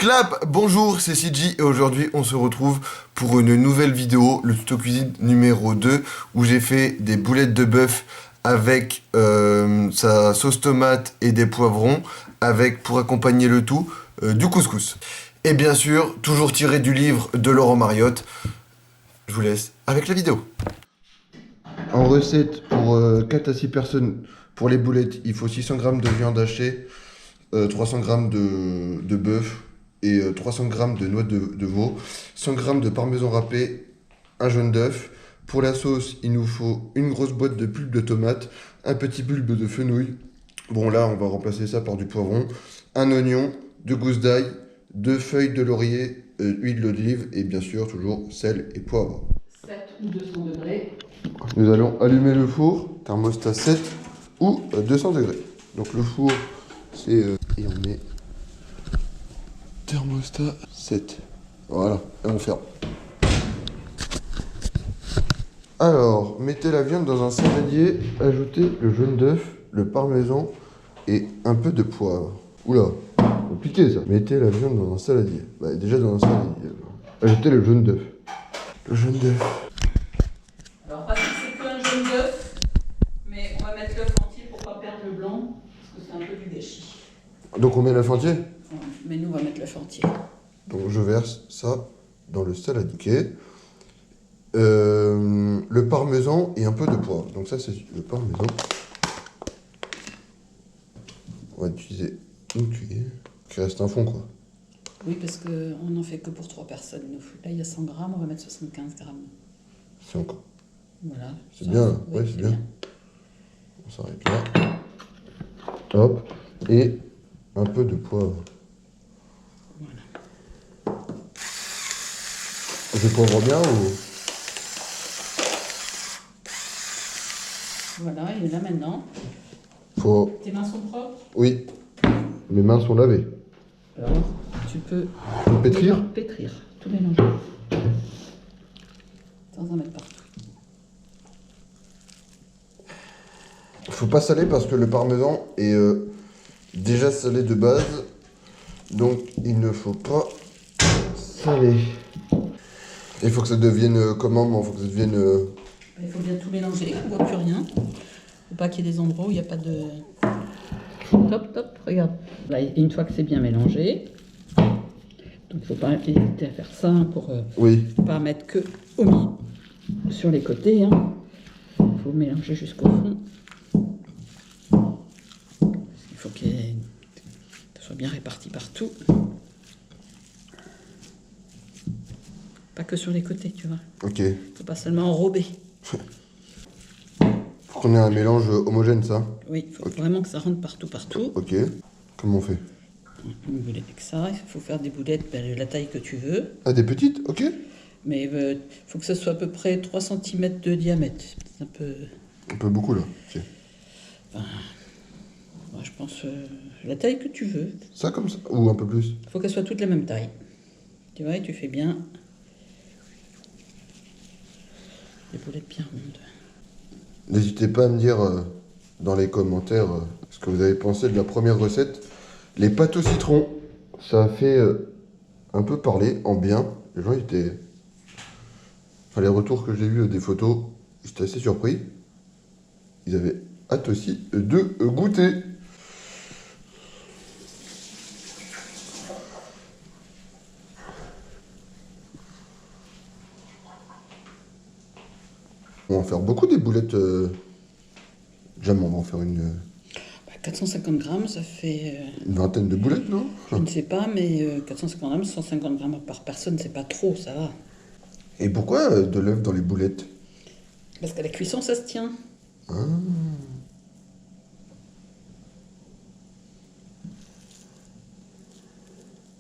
Clap, bonjour, c'est CJ et aujourd'hui on se retrouve pour une nouvelle vidéo, le tuto cuisine numéro 2 où j'ai fait des boulettes de bœuf avec sa sauce tomate et des poivrons avec pour accompagner le tout du couscous. Et bien sûr, toujours tiré du livre de Laurent Mariotte. Je vous laisse avec la vidéo. En recette pour 4 à 6 personnes pour les boulettes, il faut 600 g de viande hachée, 300 g de bœuf et 300 g de noix de veau, 100 g de parmesan râpé, un jaune d'œuf. Pour la sauce, il nous faut une grosse boîte de pulpe de tomate, un petit bulbe de fenouil. Bon là, on va remplacer ça par du poivron, un oignon, 2 gousses d'ail, 2 feuilles de laurier, huile d'olive et bien sûr toujours sel et poivre. 7 ou 200 degrés. Nous allons allumer le four, thermostat 7 ou 200 degrés. Donc le four, c'est... et on met thermostat 7. Voilà, et on ferme. Alors, mettez la viande dans un saladier, ajoutez le jaune d'œuf, le parmesan et un peu de poivre. Oula, compliqué ça. Mettez la viande dans un saladier. Bah, déjà dans un saladier. Ajoutez le jaune d'œuf. Le jaune d'œuf. Alors, pas si c'est qu'un jaune d'œuf, mais on va mettre l'œuf entier pour pas perdre le blanc, parce que c'est un peu du gâchis. Donc on met l'œuf entier? Ouais, mais nous, on va mettre l'œuf entier. Donc je verse ça dans le saladier. Le parmesan et un peu de poivre. Donc ça c'est le parmesan. On va utiliser une cuillère. Qui reste un fond quoi. Oui, parce qu'on n'en fait que pour 3 personnes. Nous. Là, il y a 100 grammes, on va mettre 75 grammes. C'est encore. Voilà. C'est bien là. Oui, Ouais, c'est bien. On s'arrête là. Hop. Et un peu de poivre. Voilà. Je poivre bien ou... Voilà, et là maintenant, Faut... tes mains sont propres? Oui. Mes mains sont lavées. Alors, tu peux Pétrir? pétrir, tout mélanger. Sans en mettre partout. Faut pas saler parce que le parmesan est déjà salé de base. Donc il ne faut pas saler. Il faut que ça devienne comment? Il faut que ça devienne... Il faut bien tout mélanger, on ne voit plus rien. Il ne faut pas qu'il y ait des endroits où il n'y a pas de... Top, top, regarde. Là, une fois que c'est bien mélangé, donc il ne faut pas hésiter à faire ça pour Oui. pas mettre que au milieu, sur les côtés. Hein. Il faut mélanger jusqu'au fond. Il faut que ça soit bien réparti partout. Pas que sur les côtés, tu vois. Ok. Il ne faut pas seulement enrober. Faut qu'on ait un mélange homogène, ça? Oui, il faut vraiment que ça rentre partout, partout. Ok. Comment on fait? Une boulette avec ça, il faut faire des boulettes de la taille que tu veux. Ah, des petites? Ok. Mais il faut que ce soit à peu près 3 cm de diamètre. C'est Un peu beaucoup, là. Ok. moi, je pense la taille que tu veux. Ça, comme ça? Ou un peu plus? Il faut qu'elles soient toutes la même taille. Tu vois, et tu fais bien des boulettes bien rondes. N'hésitez pas à me dire dans les commentaires ce que vous avez pensé de la première recette. Les pâtes au citron, ça a fait un peu parler en bien. Les gens étaient... Enfin, les retours que j'ai vus des photos, j'étais assez surpris. Ils avaient hâte aussi de goûter. On va en faire beaucoup des boulettes. Jamais on va en faire une 450 grammes, ça fait... vingtaine de boulettes, non? je ne sais pas, mais 450 grammes, 150 grammes par personne, c'est pas trop, ça va. Et pourquoi de l'œuf dans les boulettes? Parce qu'à la cuisson, ça se tient. Ah.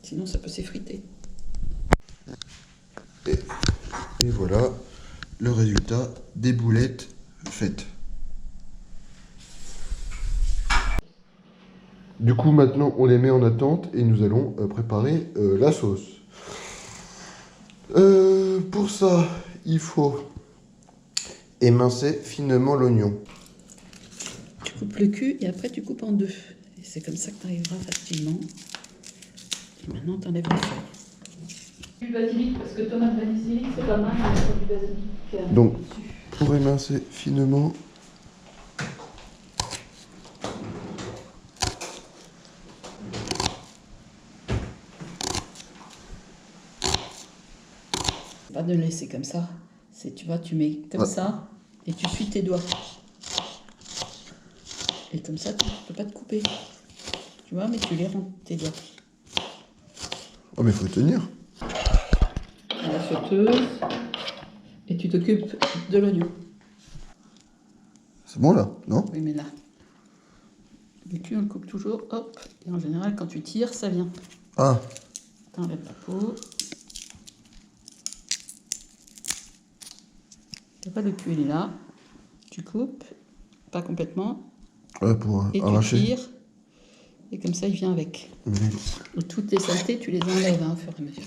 Sinon, ça peut s'effriter. Et voilà le résultat des boulettes faites. Du coup, maintenant, on les met en attente et nous allons préparer la sauce. Pour ça, il faut émincer finement l'oignon. Tu coupes le cul et après tu coupes en deux. Et c'est comme ça que tu arriveras facilement. Maintenant, t'enlèves les feuilles. Du basilic, parce que tomate basilic, c'est pas mal, on mettre du basilic Donc, dessus. pour émincer finement. Pas de le laisser comme ça. C'est, tu vois, tu mets comme ça et tu suis tes doigts. Et comme ça, tu peux pas te couper. Tu vois, mais tu les rends tes doigts. Oh, mais faut tenir. La sauteuse. Et tu t'occupes de l'oignon. C'est bon là, non? Oui, mais là. Le cul, on le coupe toujours. Hop. Et en général, quand tu tires, ça vient. Ah, T'enlèves la peau. T'as pas le cul, il est là. Tu coupes. Pas complètement. ouais, pour Et arracher. tu tires. Et comme ça, il vient avec. Et toutes les saletés, tu les enlèves au fur et à mesure.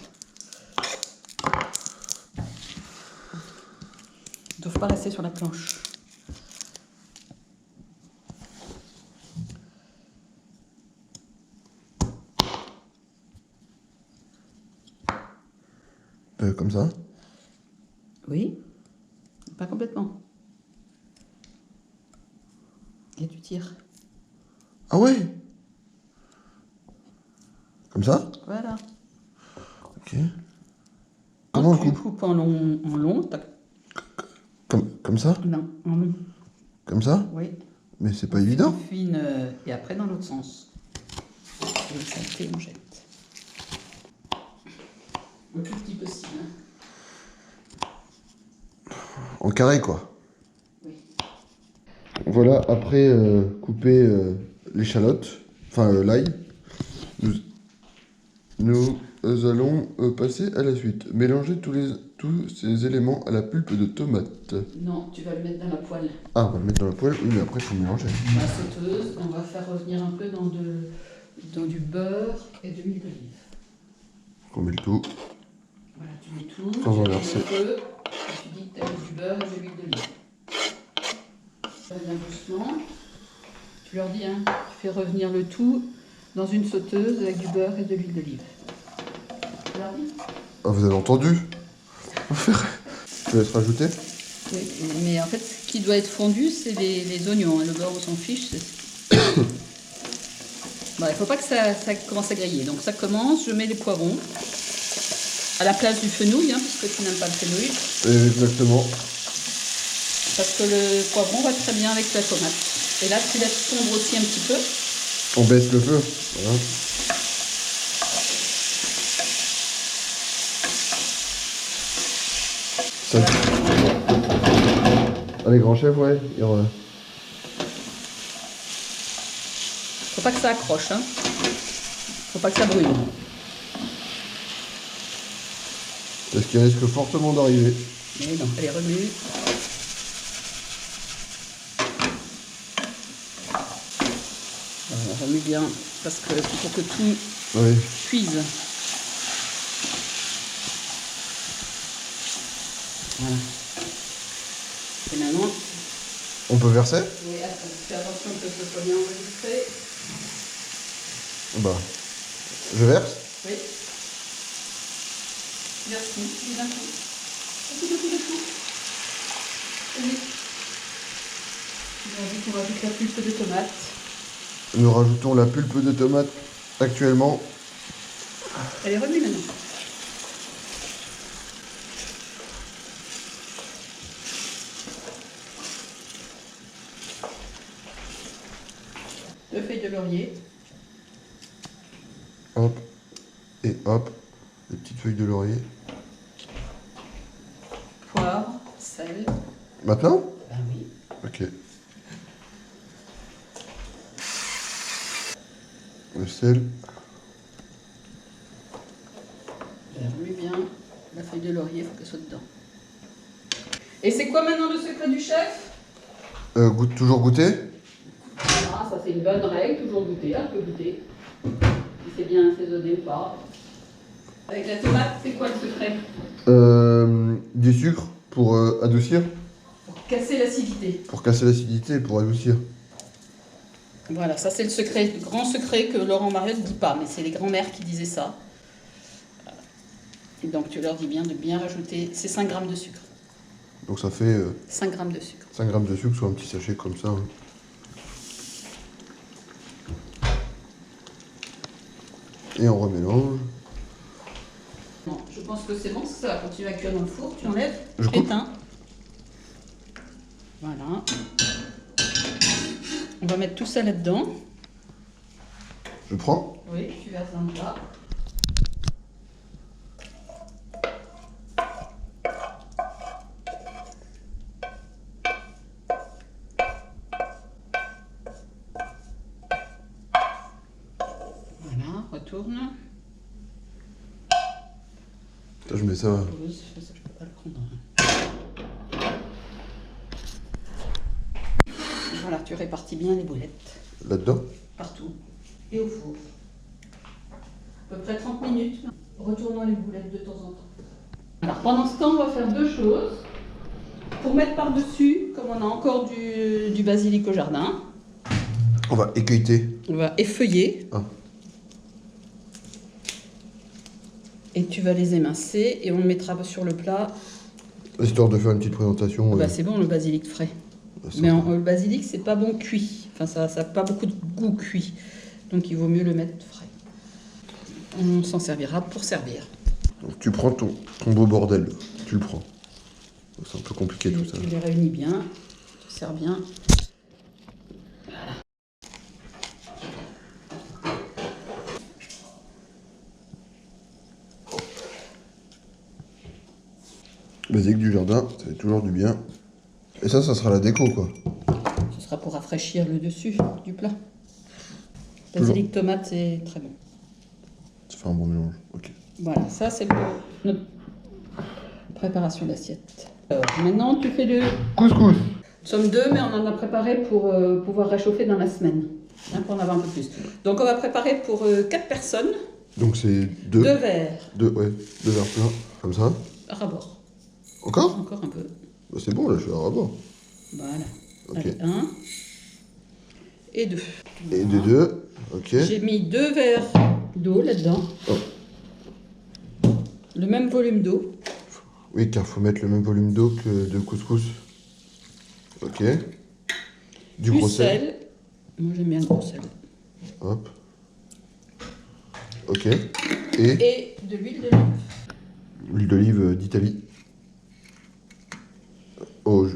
Ils ne doivent pas rester sur la planche. Comme ça. Oui. Pas complètement. Et tu tires. Ah ouais? Comme ça? Voilà. Ok. Comment on tu coupe? coupes en long. Tac. Comme ça? Non, en long. Comme ça? Oui. Mais c'est pas évident. Fine, et après dans l'autre sens. Et les saletés, on jette. Le plus petit possible. En carré quoi. Oui. Voilà, après couper l'échalote, enfin l'ail, nous allons passer à la suite. Mélanger tous ces éléments à la pulpe de tomate. Non, tu vas le mettre dans la poêle. Ah, on va le mettre dans la poêle, oui, mais après il faut mélanger. La sauteuse, on va faire revenir un peu dans du beurre et de l'huile d'olive. On met le tout. Voilà, tu mets tout, Sans tu mets renverser. le feu, et tu dis que tu as mis du beurre et de l'huile d'olive. Ça vient doucement. Tu leur dis, hein, tu fais revenir le tout dans une sauteuse avec du beurre et de l'huile d'olive. Tu leur dis? Ah, vous avez entendu? Je te laisse rajouter. Oui, mais en fait, ce qui doit être fondu, c'est les oignons. Hein. Le beurre, on s'en fiche. Bon, il ne faut pas que ça commence à griller. Donc ça commence, je mets les poivrons à la place du fenouil, hein, parce que tu n'aimes pas le fenouil. Exactement. Parce que le poivron va très bien avec la tomate. Et là, tu laisses fondre aussi un petit peu. On baisse le feu. Voilà. Allez, grand chef, ouais. Faut pas que ça accroche, hein. Faut pas que ça brûle. C'est ce qui risque fortement d'arriver. Mais non, allez, remue. Voilà, remue bien, parce que pour que tout Oui. cuise. Voilà. Et maintenant, On peut verser? oui, fais attention que ce soit bien enregistré. Bah, je verse. Oui. Merci, dis d'un coup. Allez. On rajoute la pulpe de tomate. Nous rajoutons la pulpe de tomate actuellement. Elle est remue maintenant. Deux feuilles de laurier. Hop. Et hop. Les petites feuilles de laurier. Poivre, sel. Maintenant? Ben oui. Ok. Le sel. Remue bien. La feuille de laurier, il faut qu'elle soit dedans. Et c'est quoi maintenant le secret du chef? Toujours goûter? Ah, ça c'est une bonne règle, toujours goûter, un peu goûter. Si c'est bien assaisonné ou pas. Avec la tomate, c'est quoi le secret? Du sucre pour adoucir. Pour casser l'acidité. Pour casser l'acidité et pour adoucir. Voilà, ça c'est le secret, le grand secret que Laurent Mariotte ne dit pas, mais c'est les grands-mères qui disaient ça. Et donc tu leur dis bien de bien rajouter ces 5 grammes de sucre. Donc ça fait 5 grammes de sucre. 5 grammes de sucre sur un petit sachet comme ça. Hein. Et on remélange. Non, je pense que c'est bon, parce que ça va continuer à cuire dans le four. Tu enlèves, Je tu coupe. éteins. Voilà. On va mettre tout ça là-dedans. Je prends. Oui, tu verses dans le plat. Voilà, retourne. Là, je mets ça Pose, ça, je peux pas le prendre. Voilà, tu répartis bien les boulettes. là-dedans. Partout. Et au four. À peu près 30 minutes. Retournons les boulettes de temps en temps. Alors pendant ce temps, on va faire deux choses. Pour mettre par-dessus, comme on a encore du basilic au jardin, On va équeuter. on va effeuiller. Ah. Et tu vas les émincer et on le mettra sur le plat. Histoire de faire une petite présentation. Bah, c'est bon le basilic frais. Ça Mais sent- le basilic, c'est pas bon cuit. Enfin, ça n'a pas beaucoup de goût cuit. Donc il vaut mieux le mettre frais. On s'en servira pour servir. Donc tu prends ton beau bordel. Tu le prends. C'est un peu compliqué tout ça. Tu les réunis bien. Tu sers bien. Basilic du jardin, ça fait toujours du bien. Et ça sera la déco quoi. Ce sera pour rafraîchir le dessus du plat. Toujours. Basilic tomate, c'est très bon. Ça fait un bon mélange. Ok. Voilà, ça c'est pour notre préparation d'assiette. Maintenant, tu fais le... Couscous. Nous sommes deux, mais on en a préparé pour pouvoir réchauffer dans la semaine. Hein, pour en avoir un peu plus. Donc on va préparer pour 4 personnes, Donc c'est 2 verres deux verres pleins. Comme ça. à rabord. Encore Encore un peu. Bah, c'est bon là, je suis à rabord. Voilà. Ok. Allez, 1 et 2. Et de 2. Ok. J'ai mis 2 verres d'eau là-dedans. Oh. Le même volume d'eau. Oui, car faut mettre le même volume d'eau que de couscous. Ok. Du Plus gros sel. sel. Moi j'aime bien le gros sel. Hop. Ok. Et Et de l'huile d'olive. l'huile d'olive d'Italie. Oh,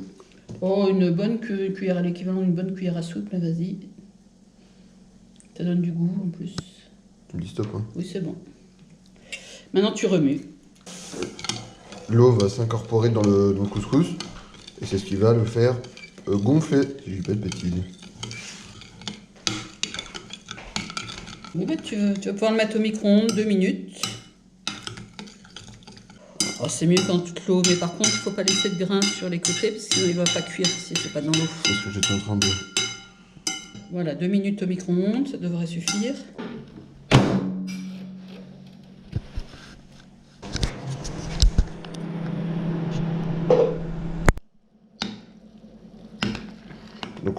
Oh, une bonne cuillère à l'équivalent d'une bonne cuillère à soupe, là, vas-y. Ça donne du goût en plus. tu me dis stop. Hein. Oui, c'est bon. Maintenant, tu remues. L'eau va s'incorporer dans le couscous. Et c'est ce qui va le faire gonfler. Si je dis pas de bêtises. Oui, bah, tu vas pouvoir le mettre au micro-ondes 2 minutes. Oh, c'est mieux quand l'eau, mais par contre, il ne faut pas laisser de grains sur les côtés, parce que sinon il ne va pas cuire si c'est pas dans l'eau. C'est ce que j'étais en train de... Voilà, 2 minutes au micro-ondes, ça devrait suffire. Donc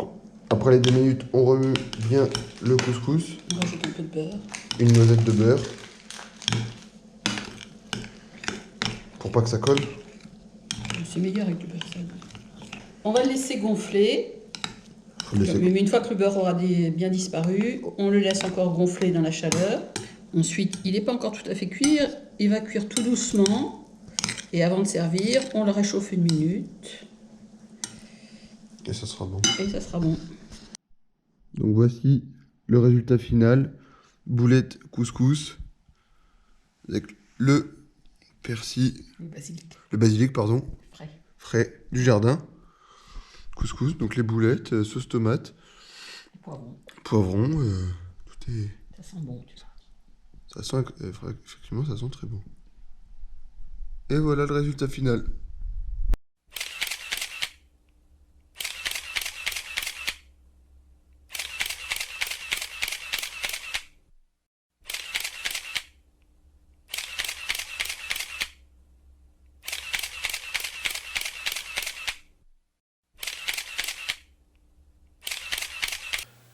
après les 2 minutes, on remue bien le couscous. On rajoute un peu de beurre. Une noisette de beurre. Pour pas que ça colle. C'est meilleur avec du beurre salé. On va le laisser gonfler. Faut le laisser... Mais une fois que le beurre aura bien disparu, on le laisse encore gonfler dans la chaleur. Ensuite, il n'est pas encore tout à fait cuire. Il va cuire tout doucement. Et avant de servir, on le réchauffe 1 minute. Et ça sera bon. Et ça sera bon. Donc voici le résultat final. Boulette couscous. Avec le persil... Le basilic Le basilic, pardon. frais. Frais du jardin. Couscous, donc les boulettes, sauce tomate, Poivron. poivron, tout est... Ça sent bon, tu vois. Ça sent, effectivement, ça sent très bon. Et voilà le résultat final.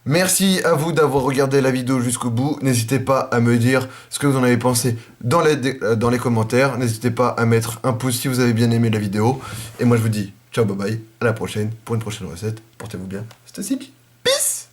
Merci à vous d'avoir regardé la vidéo jusqu'au bout. N'hésitez pas à me dire ce que vous en avez pensé dans les commentaires. N'hésitez pas à mettre un pouce si vous avez bien aimé la vidéo. Et moi je vous dis ciao, bye bye, à la prochaine pour une prochaine recette. Portez-vous bien. C'était CG. Peace.